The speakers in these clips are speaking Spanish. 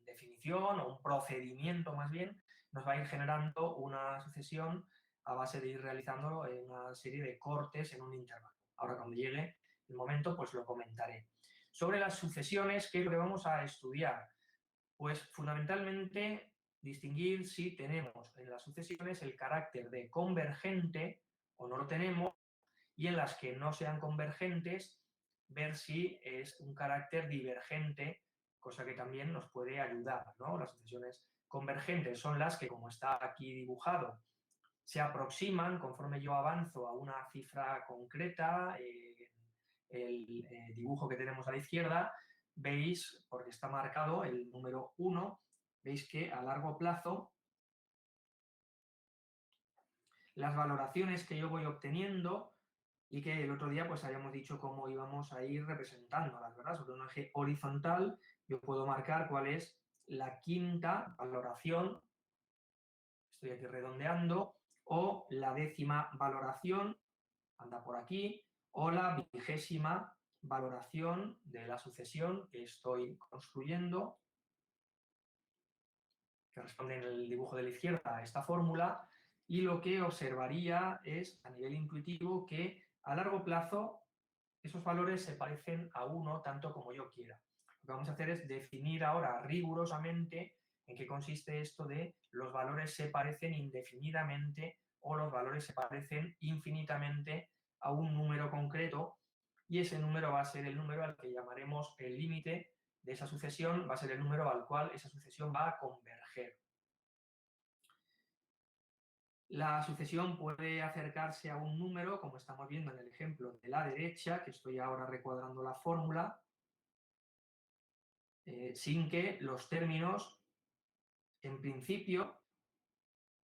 definición o un procedimiento más bien, nos va a ir generando una sucesión a base de ir realizando una serie de cortes en un intervalo. Ahora cuando llegue el momento pues lo comentaré. Sobre las sucesiones, ¿qué es lo que vamos a estudiar? Pues fundamentalmente distinguir si tenemos en las sucesiones el carácter de convergente o no lo tenemos, y en las que no sean convergentes ver si es un carácter divergente, cosa que también nos puede ayudar, ¿no? Las sucesiones convergentes son las que, como está aquí dibujado, se aproximan conforme yo avanzo a una cifra concreta. El dibujo que tenemos a la izquierda, veis, porque está marcado el número 1, veis que a largo plazo las valoraciones que yo voy obteniendo, y que el otro día pues habíamos dicho cómo íbamos a ir representándolas, ¿verdad? Sobre un eje horizontal yo puedo marcar cuál es la quinta valoración, estoy aquí redondeando, o la décima valoración, anda por aquí, o la 20ª valoración de la sucesión que estoy construyendo, que responde en el dibujo de la izquierda a esta fórmula, y lo que observaría es, a nivel intuitivo, que a largo plazo esos valores se parecen a 1 tanto como yo quiera. Lo que vamos a hacer es definir ahora rigurosamente en qué consiste esto de los valores se parecen indefinidamente o los valores se parecen infinitamente a un número concreto, y ese número va a ser el número al que llamaremos el límite de esa sucesión, va a ser el número al cual esa sucesión va a converger. La sucesión puede acercarse a un número, como estamos viendo en el ejemplo de la derecha, que estoy ahora recuadrando la fórmula, sin que los términos, en principio,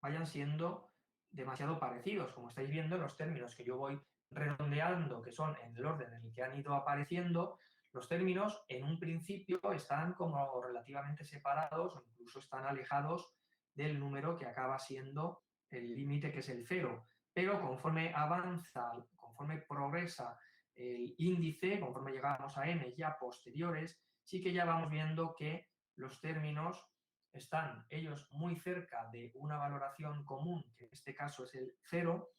vayan siendo demasiado parecidos. Como estáis viendo, los términos que yo voy redondeando, que son en el orden en el que han ido apareciendo, los términos en un principio están como relativamente separados o incluso están alejados del número que acaba siendo el límite, que es el 0. Pero conforme avanza, conforme progresa el índice, conforme llegamos a n ya posteriores, sí que ya vamos viendo que los términos están ellos muy cerca de una valoración común, que en este caso es el 0,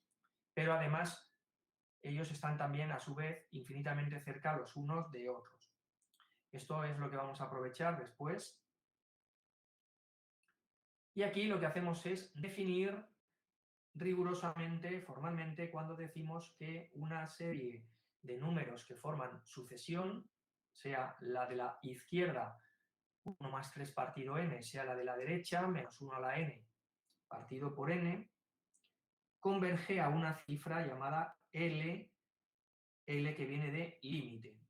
pero además ellos están también, a su vez, infinitamente cerca los unos de otros. Esto es lo que vamos a aprovechar después. Y aquí lo que hacemos es definir rigurosamente, formalmente, cuando decimos que una serie de números que forman sucesión, sea la de la izquierda 1 más 3 partido n, sea la de la derecha menos 1 a la n partido por n, converge a una cifra llamada L, L que viene de límite.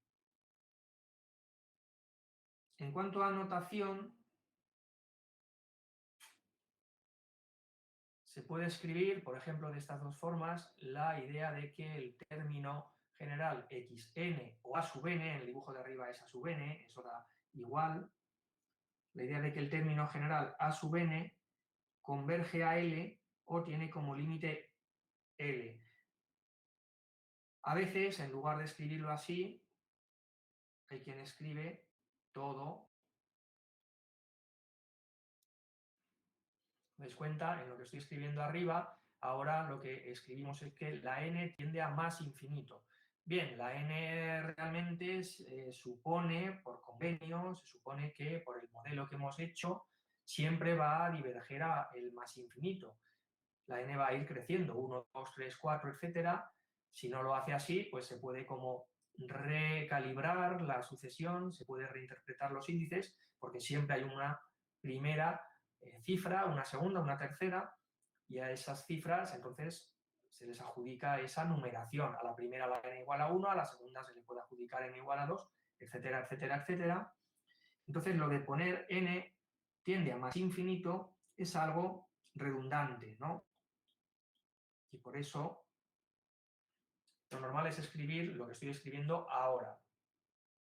En cuanto a notación, se puede escribir, por ejemplo, de estas dos formas, la idea de que el término general xn o a sub n, en el dibujo de arriba es a sub n, eso da igual, la idea de que el término general a sub n converge a L o tiene como límite L. A veces, en lugar de escribirlo así, hay quien escribe todo. ¿Os dais cuenta? En lo que estoy escribiendo arriba, ahora lo que escribimos es que la n tiende a más infinito. Bien, la n realmente supone, por convenio, se supone que por el modelo que hemos hecho, siempre va a diverger a el más infinito. La n va a ir creciendo, 1, 2, 3, 4, etcétera. Si no lo hace así, pues se puede como recalibrar la sucesión, se puede reinterpretar los índices, porque siempre hay una primera cifra, una segunda, una tercera, y a esas cifras entonces se les adjudica esa numeración. A la primera la n igual a 1, a la segunda se le puede adjudicar n igual a 2, etcétera, etcétera, etcétera. Entonces lo de poner n tiende a más infinito es algo redundante, ¿no? Y por eso lo normal es escribir lo que estoy escribiendo ahora.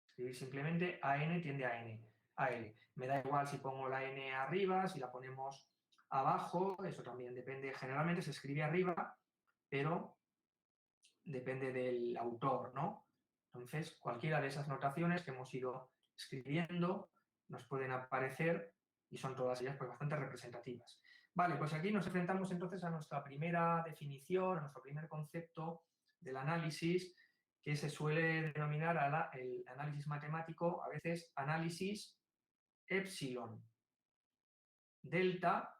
Escribir simplemente a n tiende a n, a l. Me da igual si pongo la n arriba, si la ponemos abajo, eso también depende. Generalmente se escribe arriba, pero depende del autor, ¿no? Entonces, cualquiera de esas notaciones que hemos ido escribiendo nos pueden aparecer y son todas ellas pues, bastante representativas. Vale, pues aquí nos enfrentamos entonces a nuestra primera definición, a nuestro primer concepto del análisis, que se suele denominar el análisis matemático, a veces análisis epsilon delta,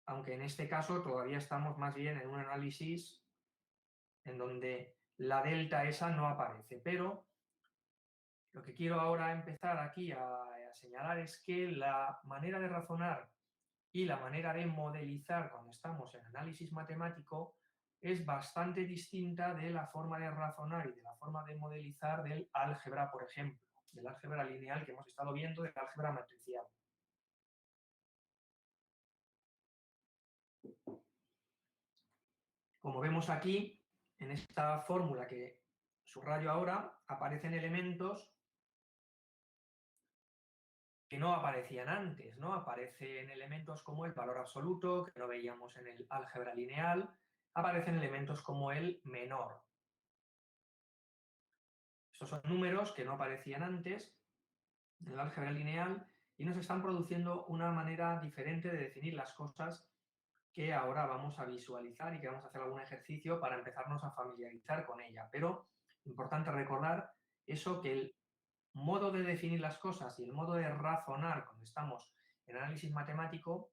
aunque en este caso todavía estamos más bien en un análisis en donde la delta esa no aparece, pero lo que quiero ahora empezar aquí a señalar es que la manera de razonar y la manera de modelizar cuando estamos en análisis matemático es bastante distinta de la forma de razonar y de la forma de modelizar del álgebra, por ejemplo, del álgebra lineal que hemos estado viendo, del álgebra matricial. Como vemos aquí, en esta fórmula que subrayo ahora, aparecen elementos que no aparecían antes, ¿no? Aparecen elementos como el valor absoluto, que no veíamos en el álgebra lineal, aparecen elementos como el menor. Estos son números que no aparecían antes en el álgebra lineal y nos están produciendo una manera diferente de definir las cosas que ahora vamos a visualizar y que vamos a hacer algún ejercicio para empezarnos a familiarizar con ella. Pero importante recordar eso, que el modo de definir las cosas y el modo de razonar cuando estamos en análisis matemático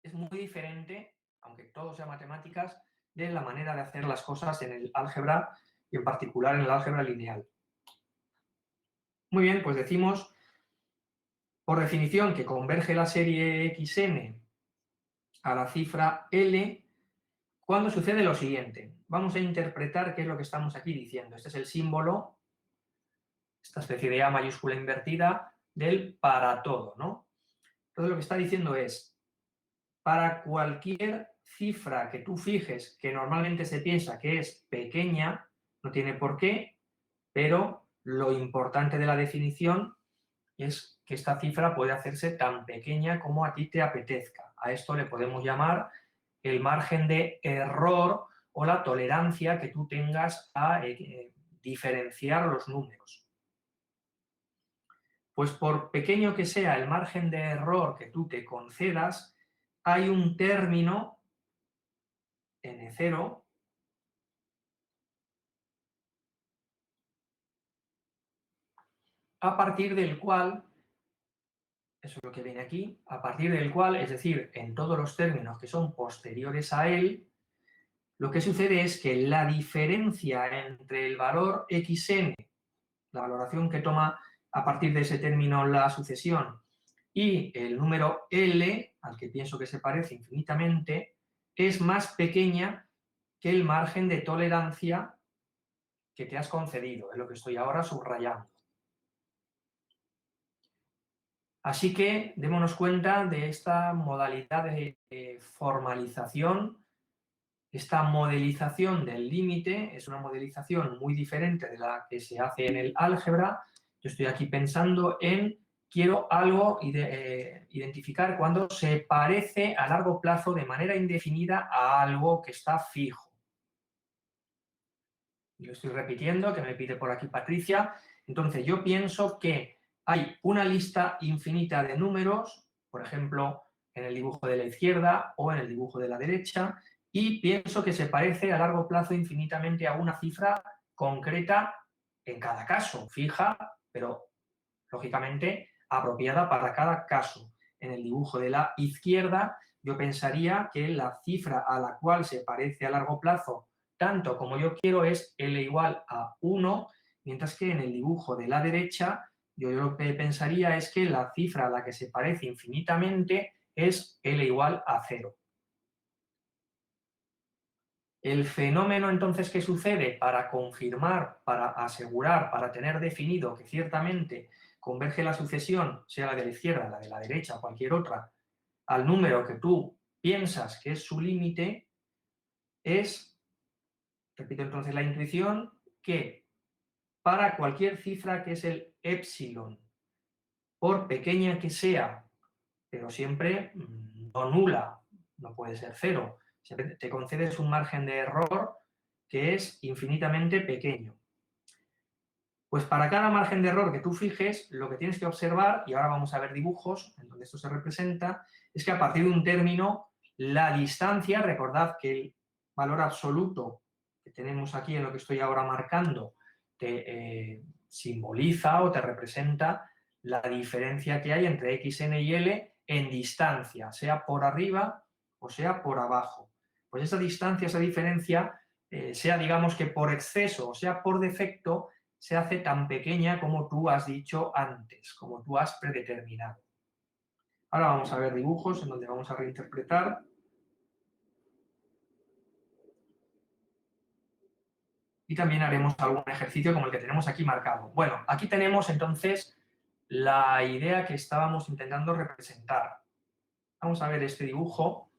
es muy diferente, aunque todo sea matemáticas, de la manera de hacer las cosas en el álgebra y en particular en el álgebra lineal. Muy bien, pues decimos por definición que converge la serie xn a la cifra L cuando sucede lo siguiente. Vamos a interpretar qué es lo que estamos aquí diciendo. Este es el símbolo, esta especie de A mayúscula invertida del para todo, ¿no? Entonces lo que está diciendo es, para cualquier cifra que tú fijes, que normalmente se piensa que es pequeña, no tiene por qué, pero lo importante de la definición es que esta cifra puede hacerse tan pequeña como a ti te apetezca. A esto le podemos llamar el margen de error o la tolerancia que tú tengas a diferenciar los números. Pues por pequeño que sea el margen de error que tú te concedas, hay un término n0 a partir del cual, eso es lo que viene aquí, a partir del cual, es decir, en todos los términos que son posteriores a él, lo que sucede es que la diferencia entre el valor xn, la valoración que toma a partir de ese término la sucesión, y el número L, al que pienso que se parece infinitamente, es más pequeña que el margen de tolerancia que te has concedido, es lo que estoy ahora subrayando. Así que démonos cuenta de esta modalidad de formalización. Esta modelización del límite es una modelización muy diferente de la que se hace en el álgebra. Yo estoy aquí pensando en, quiero algo identificar cuando se parece a largo plazo de manera indefinida a algo que está fijo. Y lo estoy repitiendo, que me pide por aquí Patricia. Entonces, yo pienso que hay una lista infinita de números, por ejemplo, en el dibujo de la izquierda o en el dibujo de la derecha, y pienso que se parece a largo plazo infinitamente a una cifra concreta en cada caso, fija, pero lógicamente apropiada para cada caso. En el dibujo de la izquierda, yo pensaría que la cifra a la cual se parece a largo plazo tanto como yo quiero es L igual a 1, mientras que en el dibujo de la derecha yo lo que pensaría es que la cifra a la que se parece infinitamente es L igual a 0. El fenómeno entonces que sucede para confirmar, para asegurar, para tener definido que ciertamente converge la sucesión, sea la de la izquierda, la de la derecha, cualquier otra, al número que tú piensas que es su límite, es, repito entonces la intuición, que para cualquier cifra que es el épsilon, por pequeña que sea, pero siempre no nula, no puede ser 0, siempre te concedes un margen de error que es infinitamente pequeño. Pues para cada margen de error que tú fijes, lo que tienes que observar, y ahora vamos a ver dibujos en donde esto se representa, es que a partir de un término, la distancia, recordad que el valor absoluto que tenemos aquí en lo que estoy ahora marcando, te simboliza o te representa la diferencia que hay entre xn y l en distancia, sea por arriba o sea por abajo. Pues esa distancia, esa diferencia, sea digamos que por exceso o sea por defecto, se hace tan pequeña como tú has dicho antes, como tú has predeterminado. Ahora vamos a ver dibujos en donde vamos a reinterpretar. Y también haremos algún ejercicio como el que tenemos aquí marcado. Bueno, aquí tenemos entonces la idea que estábamos intentando representar. Vamos a ver este dibujo.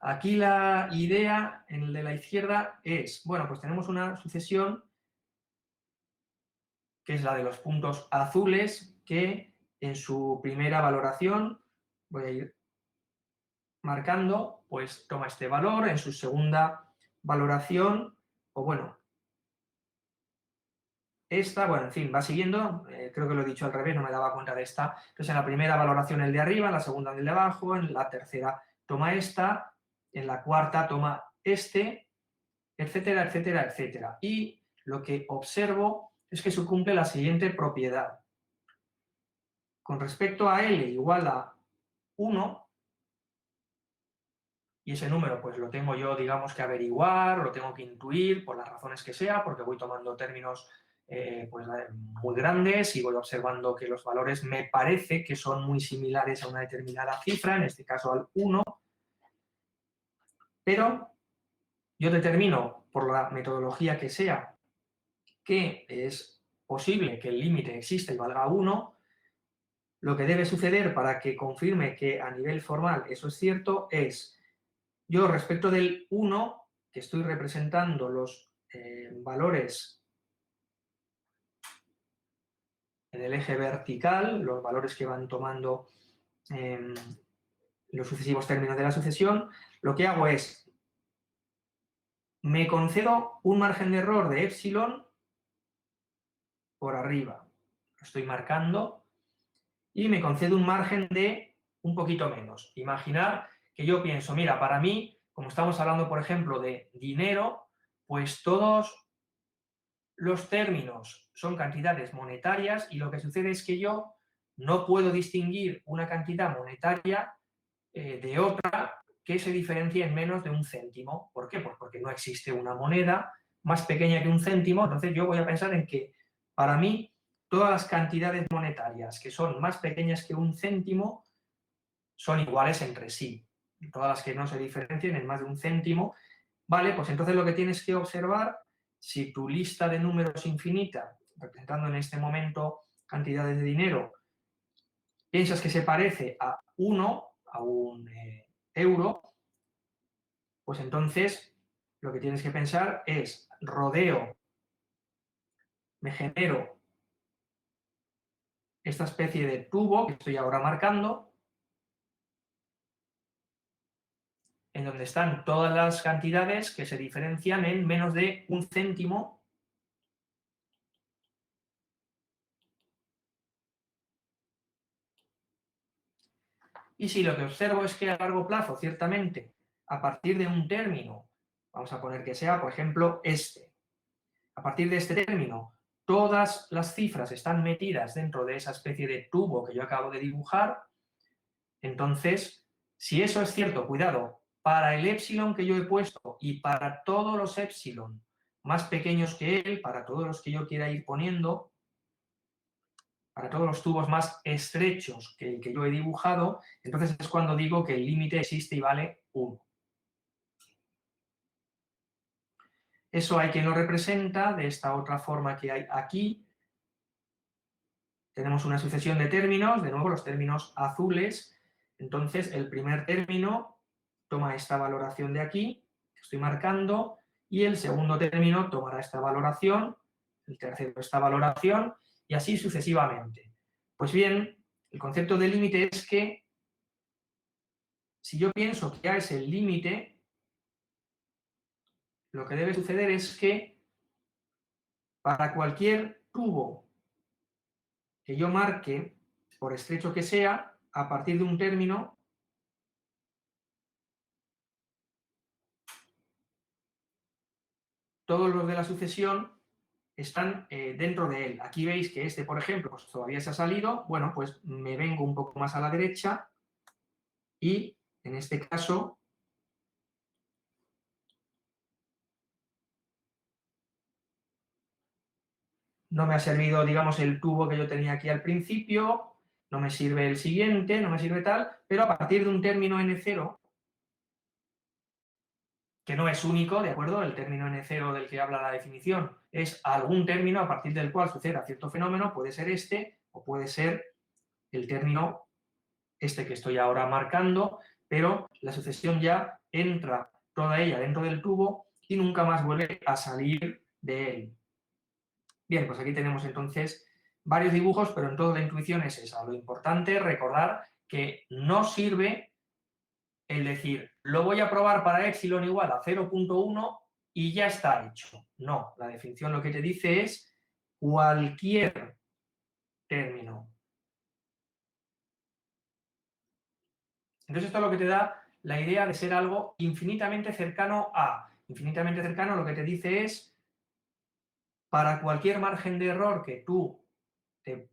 Aquí la idea en el de la izquierda es, bueno, pues tenemos una sucesión que es la de los puntos azules, que en su primera valoración, voy a ir marcando, pues toma este valor, en su segunda valoración, o bueno, esta, bueno, en fin, va siguiendo, creo que lo he dicho al revés, no me daba cuenta de esta. Entonces, en la primera valoración el de arriba, en la segunda el de abajo, en la tercera toma esta, en la cuarta toma este, etcétera, etcétera, etcétera. Y lo que observo es que se cumple la siguiente propiedad. Con respecto a L igual a 1, y ese número pues lo tengo yo, digamos, que averiguar, lo tengo que intuir por las razones que sea, porque voy tomando términos pues, muy grandes y voy observando que los valores me parece que son muy similares a una determinada cifra, en este caso al 1, pero yo determino por la metodología que sea que es posible que el límite exista y valga 1, lo que debe suceder para que confirme que a nivel formal eso es cierto es, yo respecto del 1, que estoy representando los valores en el eje vertical, los valores que van tomando los sucesivos términos de la sucesión, lo que hago es, me concedo un margen de error de epsilon por arriba, lo estoy marcando, y me concedo un margen de un poquito menos. Imaginar que yo pienso, mira, para mí, como estamos hablando, por ejemplo, de dinero, pues todos los términos son cantidades monetarias y lo que sucede es que yo no puedo distinguir una cantidad monetaria de otra que se diferencie en menos de un céntimo. ¿Por qué? Pues porque no existe una moneda más pequeña que un céntimo, entonces yo voy a pensar en que para mí todas las cantidades monetarias que son más pequeñas que un céntimo son iguales entre sí. Todas las que no se diferencien en más de un céntimo, vale, pues entonces lo que tienes que observar, si tu lista de números infinita, representando en este momento cantidades de dinero, piensas que se parece a 1, a un euro, pues entonces lo que tienes que pensar es rodeo, me genero esta especie de tubo que estoy ahora marcando, en donde están todas las cantidades que se diferencian en menos de un céntimo. Y si lo que observo es que a largo plazo, ciertamente, a partir de un término, vamos a poner que sea, por ejemplo, este, a partir de este término, todas las cifras están metidas dentro de esa especie de tubo que yo acabo de dibujar, entonces, si eso es cierto, cuidado, para el epsilon que yo he puesto y para todos los epsilon más pequeños que él, para todos los que yo quiera ir poniendo, para todos los tubos más estrechos que el que yo he dibujado, entonces es cuando digo que el límite existe y vale 1. Eso hay quien lo representa de esta otra forma que hay aquí. Tenemos una sucesión de términos, de nuevo los términos azules. Entonces el primer término toma esta valoración de aquí, que estoy marcando, y el segundo término tomará esta valoración, el tercero esta valoración, y así sucesivamente. Pues bien, el concepto de límite es que si yo pienso que A es el límite, lo que debe suceder es que Para cualquier tubo que yo marque, por estrecho que sea, a partir de un término, todos los de la sucesión están dentro de él. Aquí veis que este, por ejemplo, pues todavía se ha salido. Bueno, pues me vengo un poco más a la derecha y, en este caso, no me ha servido, digamos, el tubo que yo tenía aquí al principio, no me sirve el siguiente, no me sirve tal, pero a partir de un término n0, que no es único, ¿de acuerdo? El término n0 del que habla la definición es algún término a partir del cual suceda cierto fenómeno, puede ser este o puede ser el término este que estoy ahora marcando, pero la sucesión ya entra toda ella dentro del tubo y nunca más vuelve a salir de él. Bien, pues aquí tenemos entonces varios dibujos, pero en todo la intuición es esa. Lo importante es recordar que no sirve el decir, lo voy a probar para epsilon igual a 0.1 y ya está hecho. No, la definición lo que te dice es cualquier término. Entonces esto es lo que te da la idea de ser algo infinitamente cercano a. Infinitamente cercano lo que te dice es, para cualquier margen de error que tú te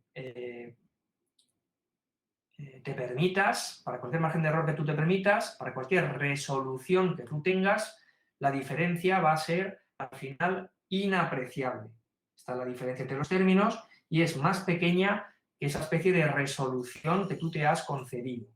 permitas, para cualquier margen de error que tú te permitas, para cualquier resolución que tú tengas, la diferencia va a ser al final inapreciable. Esta es la diferencia entre los términos y es más pequeña que esa especie de resolución que tú te has concedido.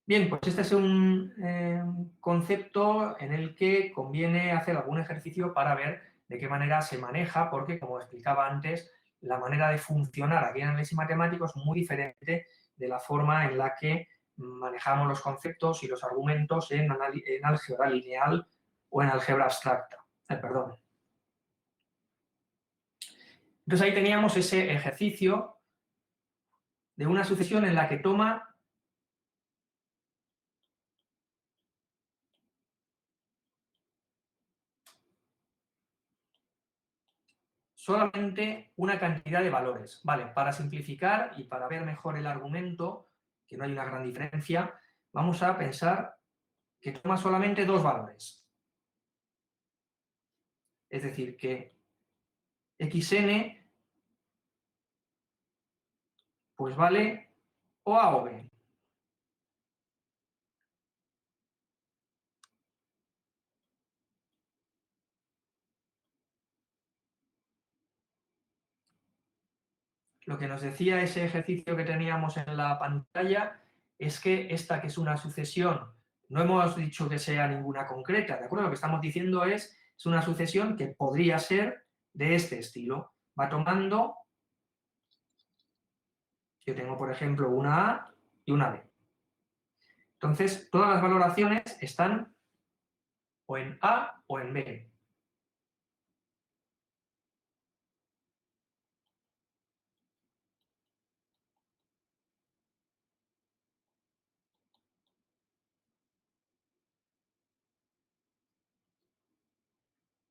Bien, pues este es un concepto en el que conviene hacer algún ejercicio para ver de qué manera se maneja, porque, como explicaba antes, la manera de funcionar aquí en análisis matemático es muy diferente de la forma en la que manejamos los conceptos y los argumentos en álgebra lineal o en álgebra abstracta. Perdón. Entonces ahí teníamos ese ejercicio de una sucesión en la que toma solamente una cantidad de valores. Vale, para simplificar y para ver mejor el argumento, que no hay una gran diferencia, vamos a pensar que toma solamente dos valores. Es decir, que xn pues vale o a o b. Lo que nos decía ese ejercicio que teníamos en la pantalla es que esta, que es una sucesión, no hemos dicho que sea ninguna concreta, ¿de acuerdo? Lo que estamos diciendo es una sucesión que podría ser de este estilo. Va tomando, yo tengo, por ejemplo, una A y una B. Entonces, todas las valoraciones están o en A o en B.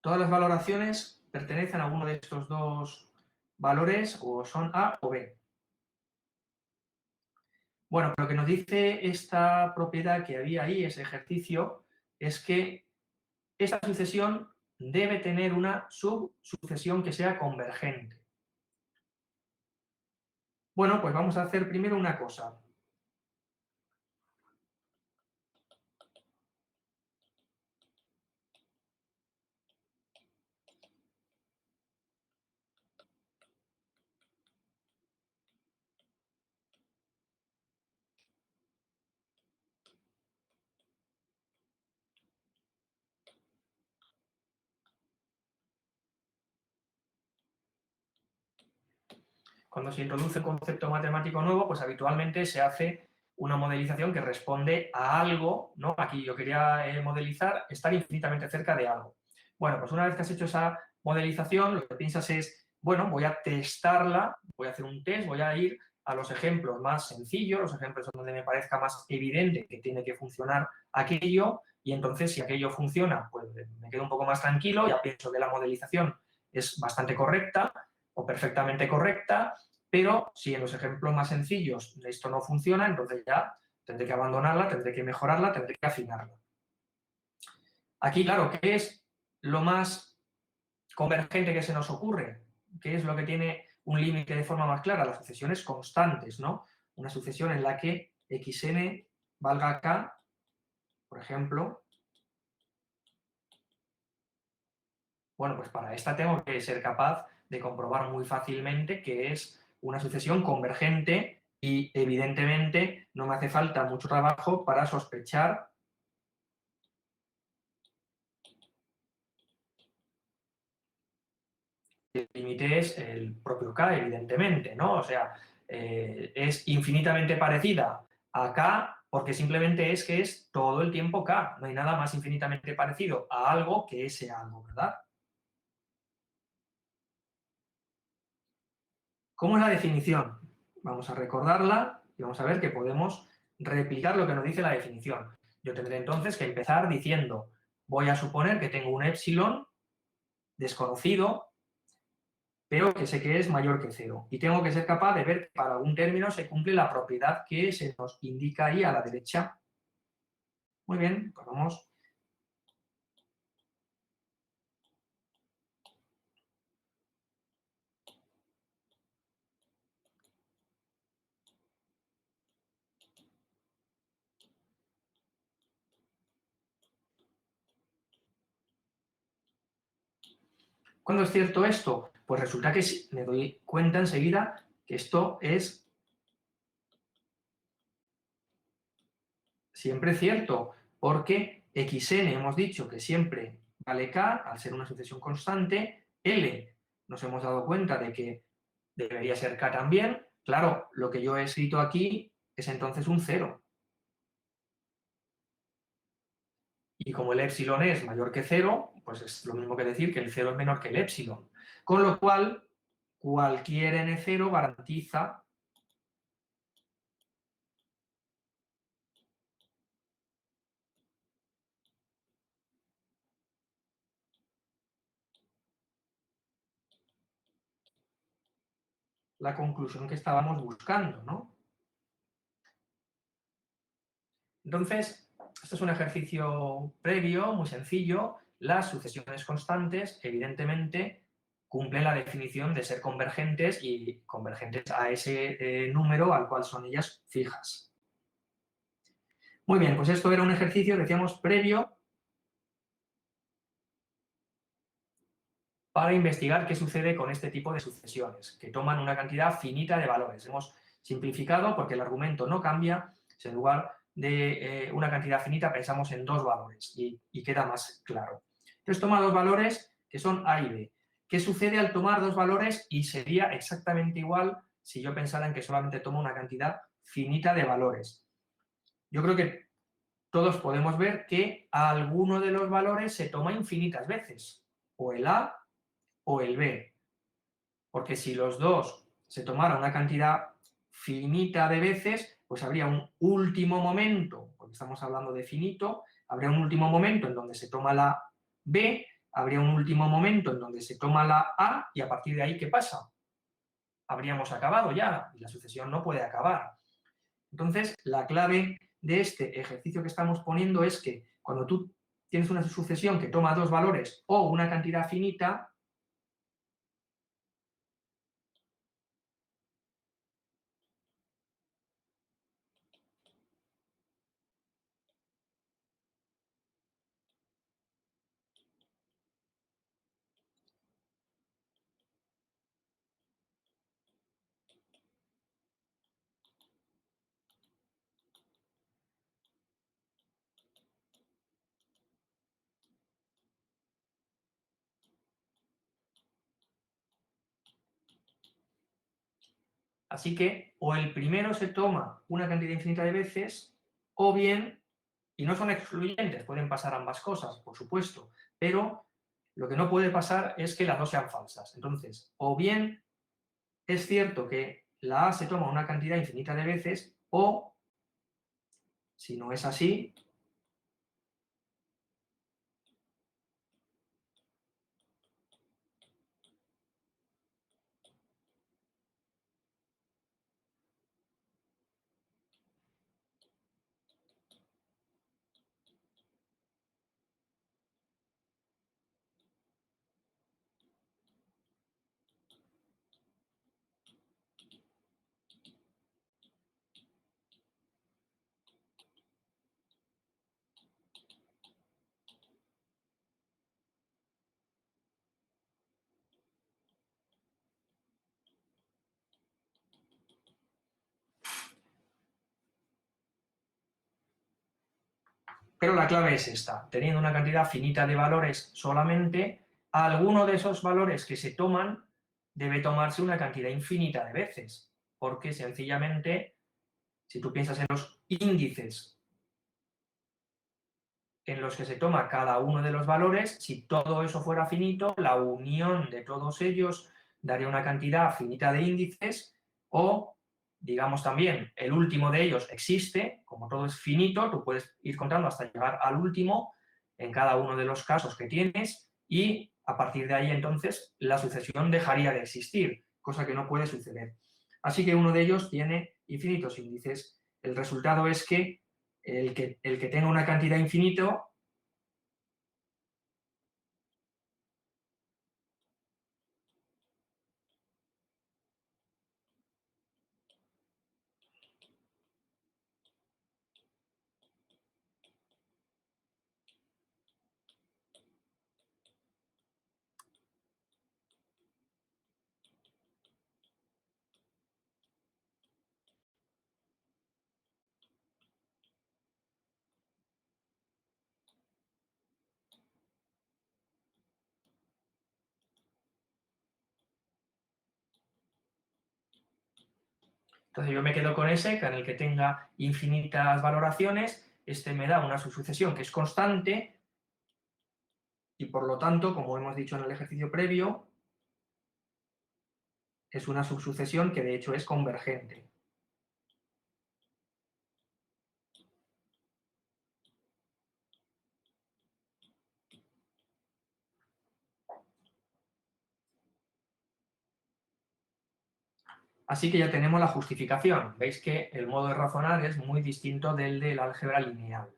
Todas las valoraciones pertenecen a uno de estos dos valores o son A o B. Bueno, lo que nos dice esta propiedad que había ahí, ese ejercicio, es que esta sucesión debe tener una subsucesión que sea convergente. Bueno, pues vamos a hacer primero una cosa. Cuando se introduce un concepto matemático nuevo, pues habitualmente se hace una modelización que responde a algo, ¿no? Aquí yo quería modelizar, estar infinitamente cerca de algo. Bueno, pues una vez que has hecho esa modelización, lo que piensas es, bueno, voy a testarla, voy a hacer un test, voy a ir a los ejemplos más sencillos, los ejemplos donde me parezca más evidente que tiene que funcionar aquello, y entonces si aquello funciona, pues me quedo un poco más tranquilo, ya pienso que la modelización es bastante correcta o perfectamente correcta, pero si en los ejemplos más sencillos esto no funciona, entonces ya tendré que abandonarla, tendré que mejorarla, tendré que afinarla. Aquí, claro, ¿qué es lo más convergente que se nos ocurre? ¿Qué es lo que tiene un límite de forma más clara? Las sucesiones constantes, ¿no? Una sucesión en la que xn valga k, por ejemplo. Bueno, pues para esta tengo que ser capaz de comprobar muy fácilmente que es una sucesión convergente y evidentemente no me hace falta mucho trabajo para sospechar que el límite es el propio k, evidentemente, ¿no? O sea, es infinitamente parecida a k porque simplemente es que es todo el tiempo k. No hay nada más infinitamente parecido a algo que ese algo, ¿verdad? ¿Cómo es la definición? Vamos a recordarla y vamos a ver que podemos replicar lo que nos dice la definición. Yo tendré entonces que empezar diciendo, voy a suponer que tengo un épsilon desconocido, pero que sé que es mayor que 0. Y tengo que ser capaz de ver que para algún término se cumple la propiedad que se nos indica ahí a la derecha. Muy bien, pues vamos. ¿Cuándo es cierto esto? Pues resulta que me doy cuenta enseguida que esto es siempre cierto, porque xn hemos dicho que siempre vale k, al ser una sucesión constante, L nos hemos dado cuenta de que debería ser k también, claro, lo que yo he escrito aquí es entonces un 0. Y como el épsilon es mayor que 0, pues es lo mismo que decir que el 0 es menor que el épsilon. Con lo cual, cualquier n0 garantiza la conclusión que estábamos buscando, ¿no? Entonces, esto es un ejercicio previo, muy sencillo. Las sucesiones constantes, evidentemente, cumplen la definición de ser convergentes y convergentes a ese número al cual son ellas fijas. Muy bien, pues esto era un ejercicio, decíamos, previo para investigar qué sucede con este tipo de sucesiones, que toman una cantidad finita de valores. Hemos simplificado porque el argumento no cambia, si en lugar de una cantidad finita pensamos en dos valores y queda más claro. Entonces toma dos valores que son A y B. ¿Qué sucede al tomar dos valores? Y sería exactamente igual si yo pensara en que solamente tomo una cantidad finita de valores. Yo creo que todos podemos ver que alguno de los valores se toma infinitas veces, o el A o el B, porque si los dos se tomara una cantidad finita de veces, pues habría un último momento, porque estamos hablando de finito, habría un último momento en donde se toma la B, habría un último momento en donde se toma la A, y a partir de ahí, ¿qué pasa? Habríamos acabado ya, y la sucesión no puede acabar. Entonces, la clave de este ejercicio que estamos poniendo es que cuando tú tienes una sucesión que toma dos valores o una cantidad finita, así que o el primero se toma una cantidad infinita de veces, o bien, y no son excluyentes, pueden pasar ambas cosas, por supuesto, pero lo que no puede pasar es que las dos sean falsas. Entonces, o bien es cierto que la A se toma una cantidad infinita de veces, o, si no es así, pero la clave es esta: teniendo una cantidad finita de valores solamente, alguno de esos valores que se toman debe tomarse una cantidad infinita de veces, porque sencillamente, si tú piensas en los índices en los que se toma cada uno de los valores, si todo eso fuera finito, la unión de todos ellos daría una cantidad finita de índices, o, digamos también, el último de ellos existe, como todo es finito, tú puedes ir contando hasta llegar al último en cada uno de los casos que tienes, y a partir de ahí entonces la sucesión dejaría de existir, cosa que no puede suceder. Así que uno de ellos tiene infinitos índices. El resultado es que el que tenga una cantidad infinito. Entonces yo me quedo con ese, que en el que tenga infinitas valoraciones, este me da una subsucesión que es constante, y por lo tanto, como hemos dicho en el ejercicio previo, es una subsucesión que de hecho es convergente. Así que ya tenemos la justificación. Veis que el modo de razonar es muy distinto del del álgebra lineal.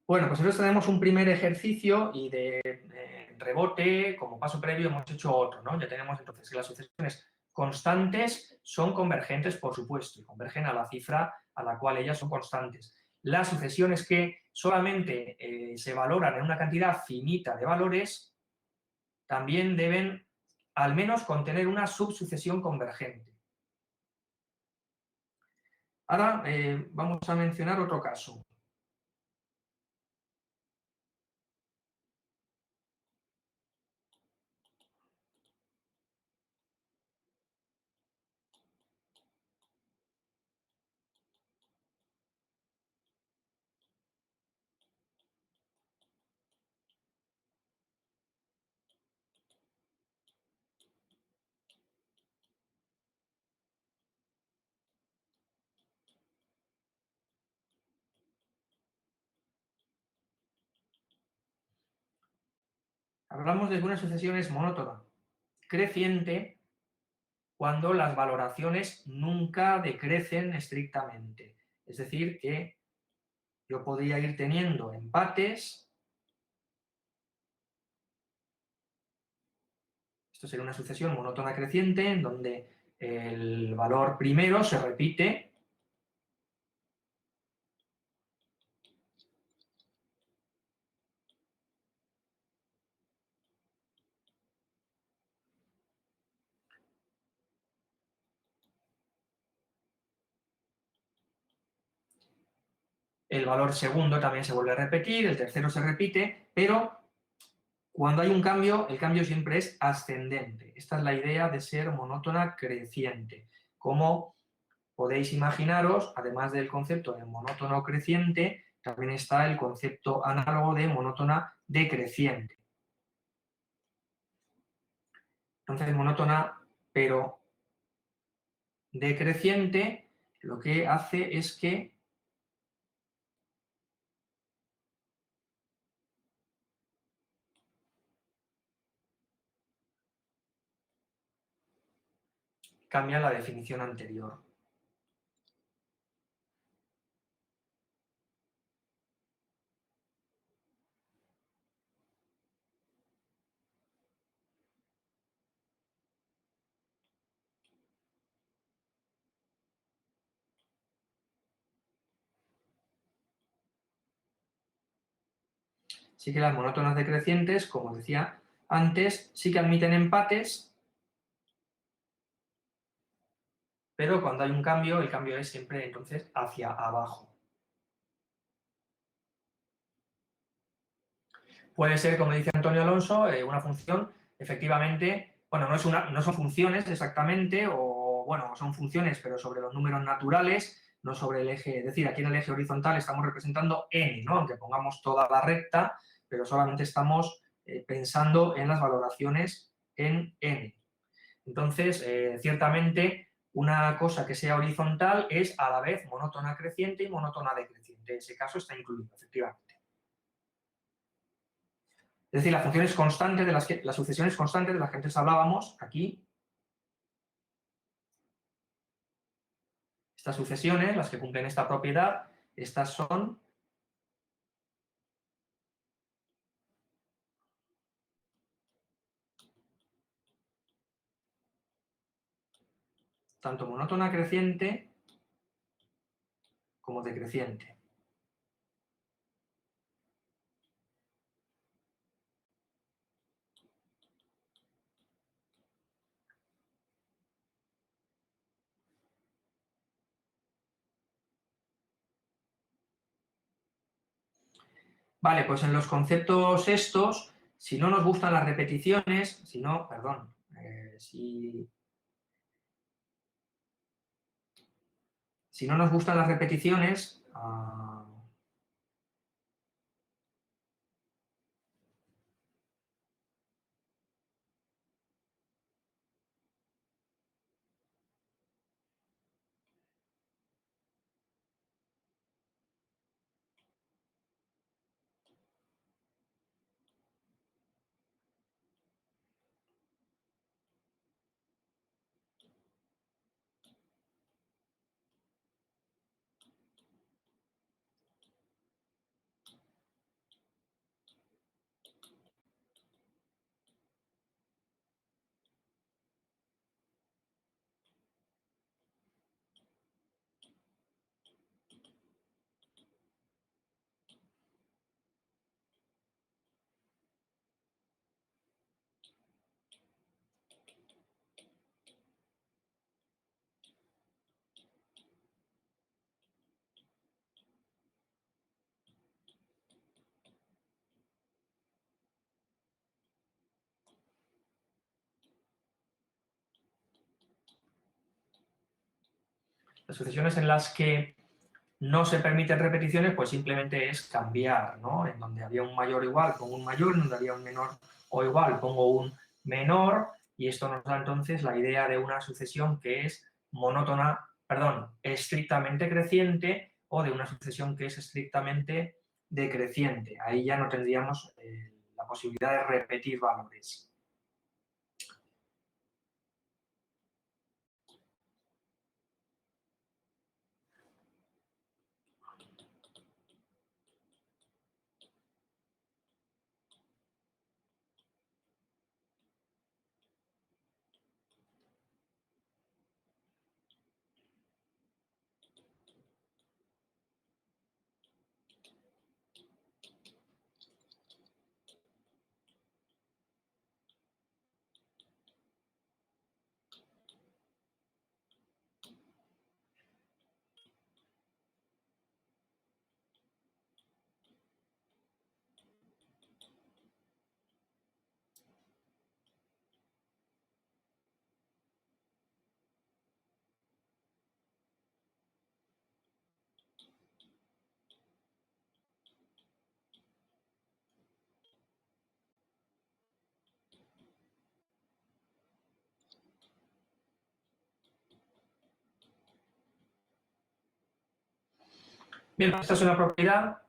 Bueno, pues nosotros tenemos un primer ejercicio, y de rebote, como paso previo, hemos hecho otro, ¿no? Ya tenemos entonces que las sucesiones constantes son convergentes, por supuesto, y convergen a la cifra a la cual ellas son constantes. Las sucesiones que solamente se valoran en una cantidad finita de valores también deben al menos contener una subsucesión convergente. Ahora vamos a mencionar otro caso. Hablamos de que una sucesión es monótona creciente cuando las valoraciones nunca decrecen estrictamente. Es decir, que yo podría ir teniendo empates. Esto sería una sucesión monótona creciente en donde el valor primero se repite. El valor segundo también se vuelve a repetir, el tercero se repite, pero cuando hay un cambio, el cambio siempre es ascendente. Esta es la idea de ser monótona creciente. Como podéis imaginaros, además del concepto de monótono creciente, también está el concepto análogo de monótona decreciente. Entonces, monótona pero decreciente lo que hace es que cambia la definición anterior. Sí que las monótonas decrecientes, como decía antes, sí que admiten empates, pero cuando hay un cambio, el cambio es siempre entonces hacia abajo. Puede ser, como dice Antonio Alonso, una función, efectivamente, bueno, no son funciones exactamente, o bueno, son funciones, pero sobre los números naturales, no sobre el eje, es decir, aquí en el eje horizontal estamos representando n, ¿no? Aunque pongamos toda la recta, pero solamente estamos pensando en las valoraciones en n. Entonces, ciertamente, una cosa que sea horizontal es a la vez monótona creciente y monótona decreciente. En ese caso está incluido, efectivamente. Es decir, las funciones constantes las sucesiones constantes de las que antes hablábamos, aquí, estas sucesiones, las que cumplen esta propiedad, estas son tanto monótona creciente como decreciente. Vale, pues en los conceptos estos, si no nos gustan las repeticiones, si no nos gustan las repeticiones, las sucesiones en las que no se permiten repeticiones, pues simplemente es cambiar, ¿no? En donde había un mayor o igual, pongo un mayor, en donde había un menor o igual, pongo un menor, y esto nos da entonces la idea de una sucesión que es monótona, perdón, estrictamente creciente, o de una sucesión que es estrictamente decreciente. Ahí ya no tendríamos la posibilidad de repetir valores. Bien, esta es una propiedad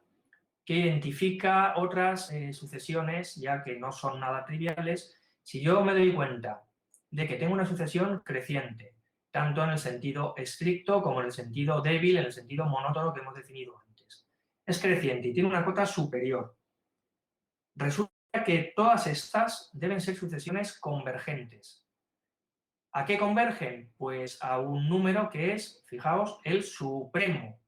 que identifica otras sucesiones, ya que no son nada triviales. Si yo me doy cuenta de que tengo una sucesión creciente, tanto en el sentido estricto como en el sentido débil, en el sentido monótono que hemos definido antes. Es creciente y tiene una cota superior. Resulta que todas estas deben ser sucesiones convergentes. ¿A qué convergen? Pues a un número que es, fijaos, el supremo.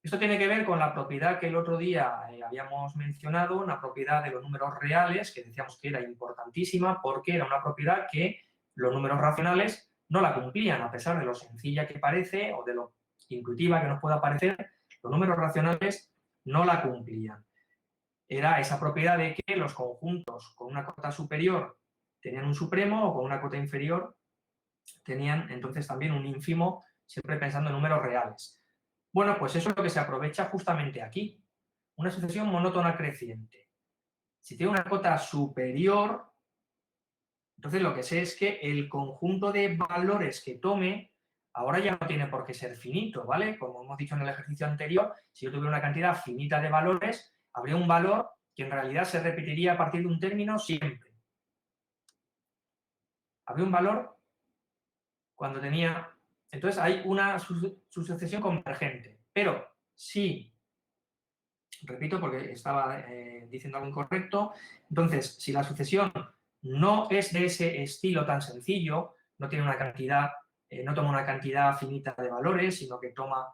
Esto tiene que ver con la propiedad que el otro día habíamos mencionado, una propiedad de los números reales, que decíamos que era importantísima porque era una propiedad que los números racionales no la cumplían, a pesar de lo sencilla que parece o de lo intuitiva que nos pueda parecer, los números racionales no la cumplían. Era esa propiedad de que los conjuntos con una cota superior tenían un supremo o con una cota inferior tenían entonces también un ínfimo, siempre pensando en números reales. Bueno, pues eso es lo que se aprovecha justamente aquí. Una sucesión monótona creciente. Si tiene una cota superior, entonces lo que sé es que el conjunto de valores que tome ahora ya no tiene por qué ser finito, ¿vale? Como hemos dicho en el ejercicio anterior, si yo tuviera una cantidad finita de valores, habría un valor que en realidad se repetiría a partir de un término siempre. Habría un valor cuando tenía... Entonces hay una sucesión convergente. Pero si, repito porque estaba diciendo algo incorrecto, entonces si la sucesión no es de ese estilo tan sencillo, no tiene una cantidad, no toma una cantidad finita de valores, sino que toma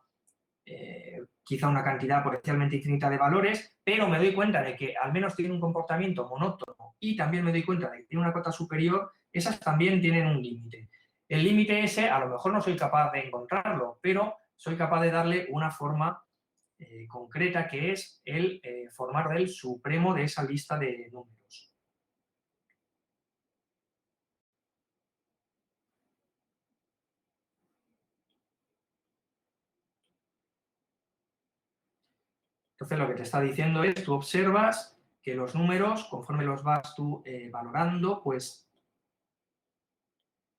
quizá una cantidad potencialmente infinita de valores, pero me doy cuenta de que al menos tiene un comportamiento monótono y también me doy cuenta de que tiene una cota superior, esas también tienen un límite. El límite ese a lo mejor no soy capaz de encontrarlo, pero soy capaz de darle una forma concreta que es el formar del supremo de esa lista de números. Entonces lo que te está diciendo es, tú observas que los números, conforme los vas tú valorando, pues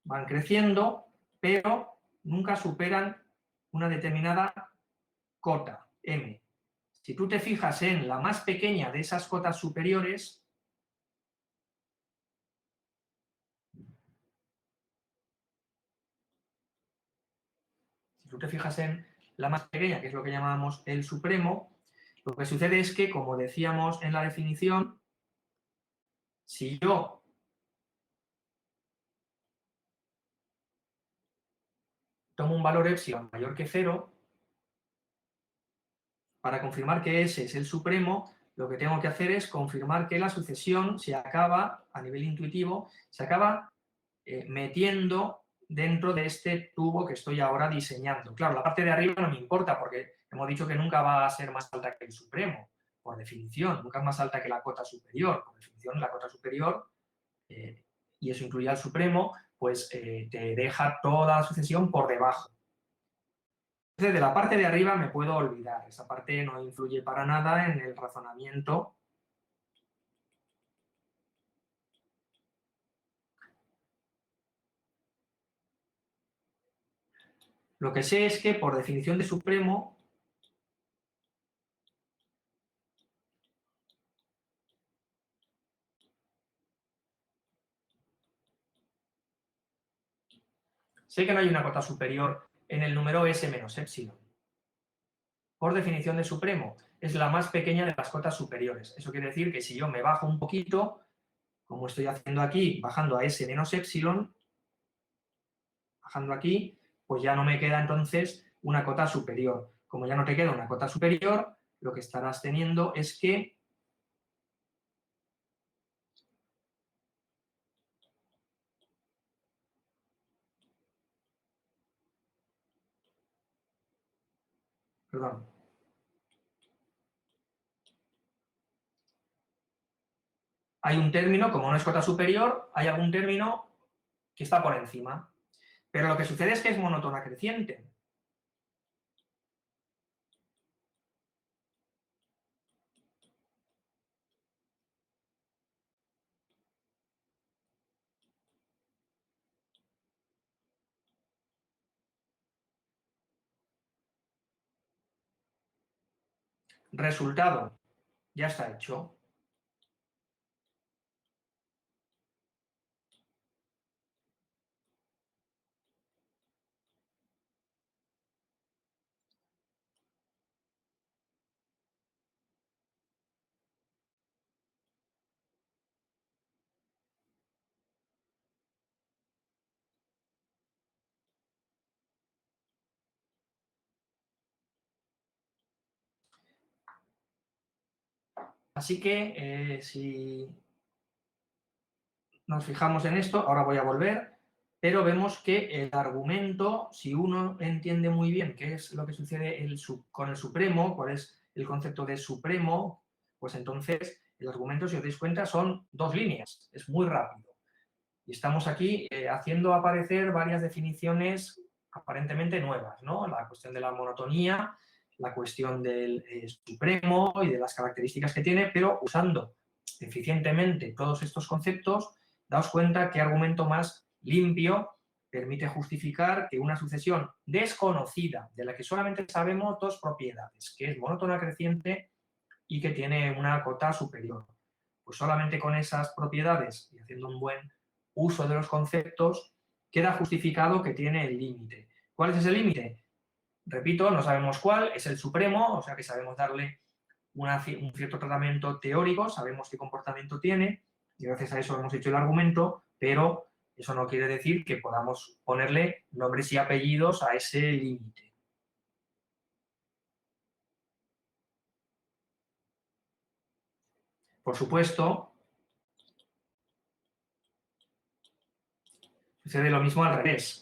van creciendo, pero nunca superan una determinada cota, m. Si tú te fijas en la más pequeña de esas cotas superiores, si tú te fijas en la más pequeña, que es lo que llamábamos el supremo, lo que sucede es que, como decíamos en la definición, si yo tomo un valor epsilon mayor que 0, para confirmar que ese es el supremo, lo que tengo que hacer es confirmar que la sucesión se acaba, a nivel intuitivo, se acaba metiendo dentro de este tubo que estoy ahora diseñando. Claro, la parte de arriba no me importa porque hemos dicho que nunca va a ser más alta que el supremo, por definición, nunca es más alta que la cota superior. Por definición, la cota superior, y eso incluye al supremo, pues te deja toda la sucesión por debajo. Entonces, de la parte de arriba me puedo olvidar, esa parte no influye para nada en el razonamiento. Lo que sé es que por definición de supremo, sé que no hay una cota superior en el número s menos epsilon. Por definición de supremo, es la más pequeña de las cotas superiores. Eso quiere decir que si yo me bajo un poquito, como estoy haciendo aquí, bajando a s menos epsilon, bajando aquí, pues ya no me queda entonces una cota superior. Como ya no te queda una cota superior, lo que estarás teniendo es que perdón, hay un término, como no es cota superior, hay algún término que está por encima. Pero lo que sucede es que es monótona creciente. Resultado, ya está hecho. Así que si nos fijamos en esto, ahora voy a volver, pero vemos que el argumento, si uno entiende muy bien qué es lo que sucede con el supremo, cuál es el concepto de supremo, pues entonces el argumento, si os dais cuenta, son 2 líneas, es muy rápido. Y estamos aquí haciendo aparecer varias definiciones aparentemente nuevas, ¿no? La cuestión de la monotonía, la cuestión del supremo y de las características que tiene, pero usando eficientemente todos estos conceptos, daos cuenta qué argumento más limpio permite justificar que una sucesión desconocida, de la que solamente sabemos 2 propiedades, que es monótona creciente y que tiene una cota superior. Pues solamente con esas propiedades y haciendo un buen uso de los conceptos, queda justificado que tiene el límite. ¿Cuál es ese límite? Repito, no sabemos cuál, es el supremo, o sea que sabemos darle un cierto tratamiento teórico, sabemos qué comportamiento tiene, y gracias a eso hemos hecho el argumento, pero eso no quiere decir que podamos ponerle nombres y apellidos a ese límite. Por supuesto, sucede lo mismo al revés.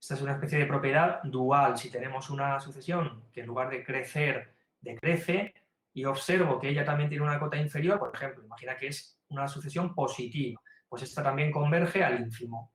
Esta es una especie de propiedad dual. Si tenemos una sucesión que en lugar de crecer, decrece, y observo que ella también tiene una cota inferior, por ejemplo, imagina que es una sucesión positiva, pues esta también converge al ínfimo.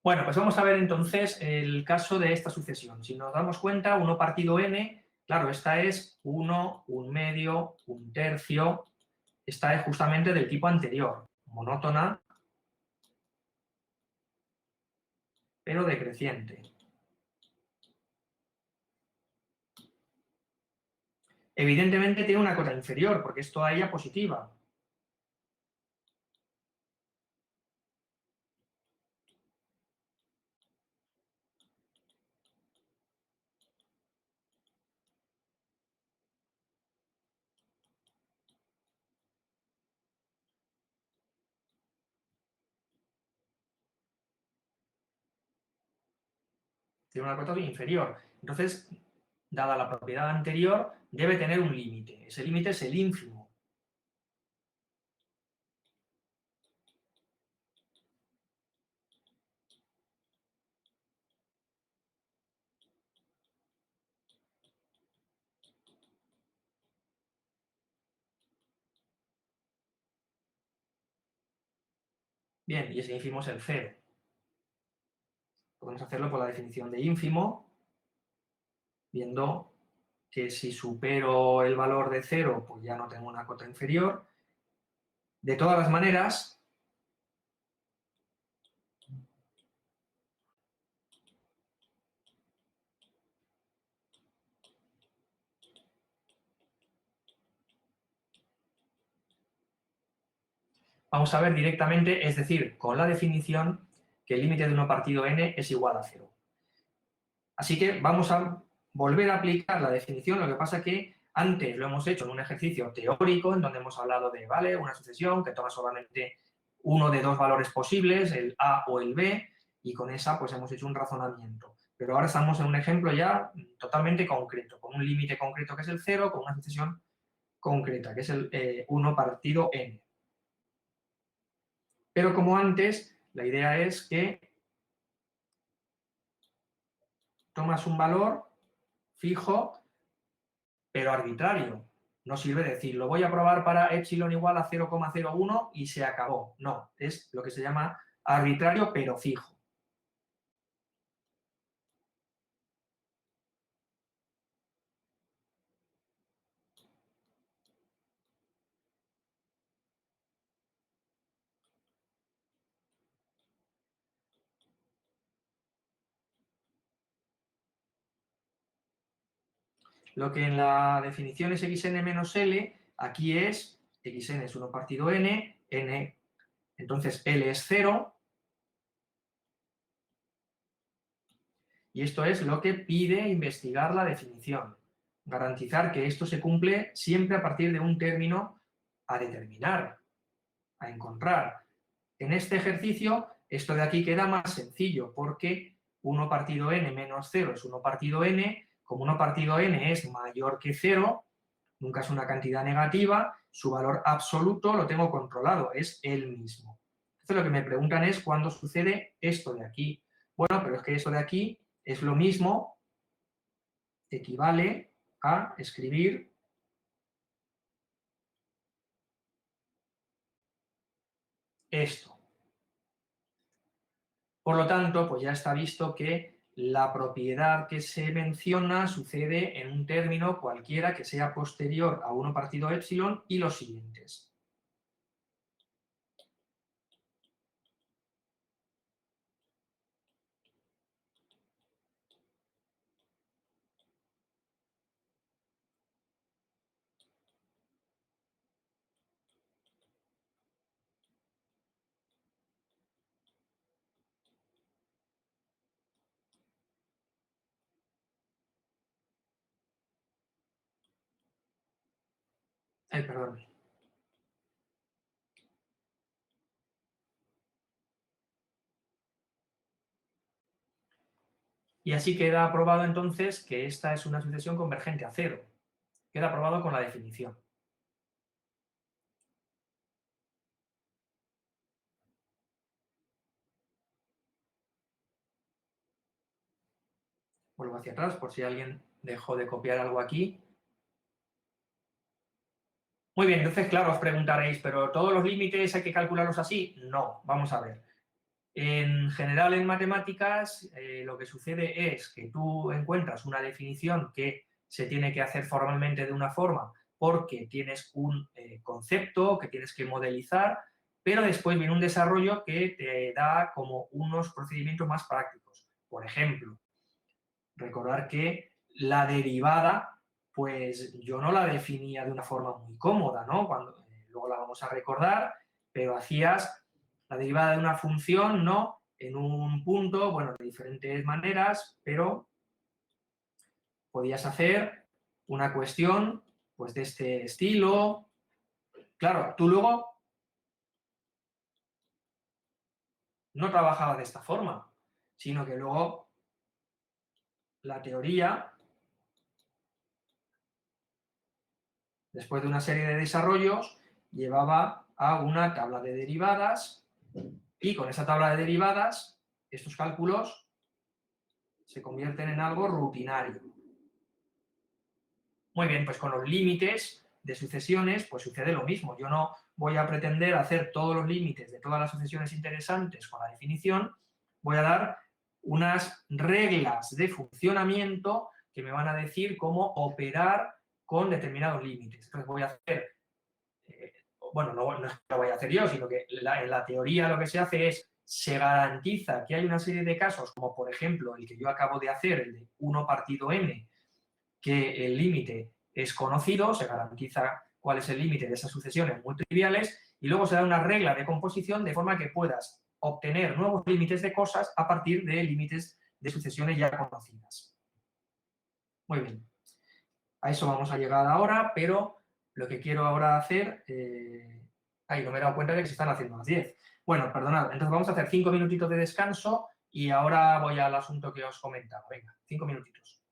Bueno, pues vamos a ver entonces el caso de esta sucesión. Si nos damos cuenta, 1 partido n, claro, esta es 1, 1/2, 1/3, esta es justamente del tipo anterior, monótona, pero decreciente. Evidentemente tiene una cota inferior, porque esto a ella positiva. Tiene una cota inferior. Entonces, dada la propiedad anterior, debe tener un límite. Ese límite es el ínfimo. Bien, y ese ínfimo es el cero. Podemos hacerlo por la definición de ínfimo, viendo que si supero el valor de cero, pues ya no tengo una cota inferior. De todas las maneras, vamos a ver directamente, es decir, con la definición, que el límite de 1 partido n es igual a 0. Así que vamos a volver a aplicar la definición, lo que pasa que antes lo hemos hecho en un ejercicio teórico, en donde hemos hablado de, ¿vale?, una sucesión que toma solamente uno de dos valores posibles, el A o el B, y con esa pues hemos hecho un razonamiento. Pero ahora estamos en un ejemplo ya totalmente concreto, con un límite concreto que es el 0, con una sucesión concreta, que es el 1 partido n. Pero como antes, la idea es que tomas un valor fijo, pero arbitrario. No sirve decir, lo voy a probar para epsilon igual a 0,01 y se acabó. No, es lo que se llama arbitrario, pero fijo. Lo que en la definición es xn menos L, aquí es xn es 1 partido n, entonces L es 0, y esto es lo que pide investigar la definición. Garantizar que esto se cumple siempre a partir de un término a determinar, a encontrar. En este ejercicio, esto de aquí queda más sencillo, porque 1 partido n menos 0 es 1 partido n, como 1 partido n es mayor que 0, nunca es una cantidad negativa, su valor absoluto lo tengo controlado, es el mismo. Entonces lo que me preguntan es cuándo sucede esto de aquí. Bueno, pero es que esto de aquí es lo mismo, equivale a escribir esto. Por lo tanto, pues ya está visto que la propiedad que se menciona sucede en un término cualquiera que sea posterior a 1 partido epsilon y los siguientes. Perdón. Y así queda aprobado entonces que esta es una sucesión convergente a 0. Queda aprobado con la definición. Vuelvo hacia atrás por si alguien dejó de copiar algo aquí. Muy bien, entonces, claro, os preguntaréis, ¿pero todos los límites hay que calcularlos así? No, vamos a ver. En general, en matemáticas, lo que sucede es que tú encuentras una definición que se tiene que hacer formalmente de una forma porque tienes un concepto que tienes que modelizar, pero después viene un desarrollo que te da como unos procedimientos más prácticos. Por ejemplo, recordar que la derivada, pues yo no la definía de una forma muy cómoda, ¿no? Luego la vamos a recordar, pero hacías la derivada de una función, ¿no?, en un punto, bueno, de diferentes maneras, pero podías hacer una cuestión, pues, de este estilo. Claro, tú luego no trabajabas de esta forma, sino que luego la teoría, después de una serie de desarrollos, llevaba a una tabla de derivadas y con esa tabla de derivadas estos cálculos se convierten en algo rutinario. Muy bien, pues con los límites de sucesiones pues sucede lo mismo. Yo no voy a pretender hacer todos los límites de todas las sucesiones interesantes con la definición, voy a dar unas reglas de funcionamiento que me van a decir cómo operar con determinados límites. Entonces voy a hacer, bueno, no es que lo vaya a hacer yo, sino que en la teoría lo que se hace es, se garantiza que hay una serie de casos, como por ejemplo el que yo acabo de hacer, el de 1 partido n, que el límite es conocido, se garantiza cuál es el límite de esas sucesiones muy triviales, Y luego se da una regla de composición de forma que puedas obtener nuevos límites de cosas a partir de límites de sucesiones ya conocidas. Muy bien. A eso vamos a llegar ahora, pero lo que quiero ahora hacer... no me he dado cuenta de que se están haciendo las 10. Bueno, perdonad, entonces vamos a hacer 5 minutitos de descanso y ahora voy al asunto que os comentaba. Venga, 5 minutitos.